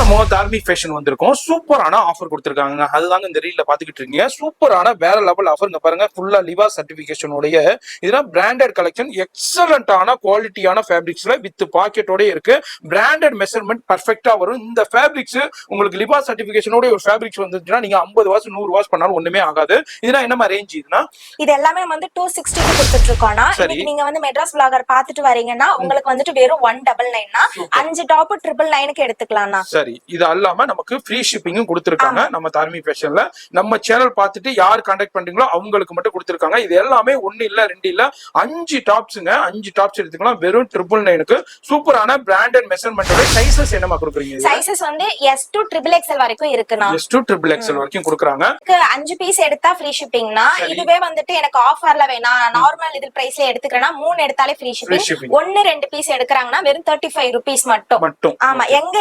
நம்ம தார்மி ஃபேஷன் வந்திருக்கோம். சூப்பரான ஆஃபர் கொடுத்திருக்காங்க. அதுதாங்க இந்த ரீல்ல பாத்துக்கிட்டு இருக்கீங்க. சூப்பரான வேற லெவல் ஆஃபர். பாருங்க, ஃபுல்லா லிவா சர்டிபிகேஷன் உடைய இதெல்லாம் பிராண்டட் கலெக்ஷன், எக்ஸலண்டான குவாலிட்டியான ஃபேப்ரிக்ஸ்ல வித் பாக்கெட்டோட இருக்கு. பிராண்டட் மெஷர்மெண்ட் பர்ஃபெக்ட்டா வரும். இந்த ஃபேப்ரிக்ஸ் உங்களுக்கு லிவா சர்டிபிகேஷனோட ஒரு ஃபேப்ரிக்ஸ் வந்துச்சுன்னா நீங்க 50 வாஷ் 100 வாஷ் பண்ணாலும் ஒண்ணுமே ஆகாது. இதெல்லாம் என்ன ரேஞ்ச் இதுனா? இது எல்லாமே வந்து 260 க்கு கொடுத்துட்டு இருக்கோம்னா, இன்னைக்கு நீங்க வந்து மெட்ராஸ் vlogger பாத்துட்டு வரீங்கன்னா உங்களுக்கு வந்துட்டு வெறும் 199 னா 5 டாப் 999 க்கு எடுத்துக்கலாம்னா. சரி, இது அல்லாம நமக்கு ஃப்ரீ ஷிப்பிங்கும் கொடுத்திருக்காங்க நம்ம தார்மி ஃபேஷன்ல. நம்ம சேனல் பார்த்துட்டு யார் கான்டாக்ட் பண்றீங்களோ அவங்களுக்கு மட்டும் கொடுத்திருக்காங்க. இது எல்லாமே 1 இல்ல 2 இல்ல 5 டாப்ஸ்ங்க. 5 டாப்ஸ் எடுத்துக்கலாம் வெறும் 999 க்கு. சூப்பரான பிராண்டட் மெஷர்மெண்டோட சைஸஸ் என்னமா கொடுக்குறீங்க? சைஸஸ் வந்து S to XXL வரைக்கும் இருக்குனா. S to XXL வரைக்கும் கொடுக்குறாங்க. 5 பீஸ் எடுத்தா ஃப்ரீ ஷிப்பிங்னா, இதுவே வந்துட்டு எனக்கு ஆஃபர்ல வேணா நார்மல் இது பிரைஸ்ல எடுத்துக்கறேனா 3 எடுத்தாலே ஃப்ரீ ஷிப்பிங். 1 2 பீஸ் எடுக்கறாங்கன்னா வெறும் 35 ரூபீஸ் மட்டும். ஆமா, எங்க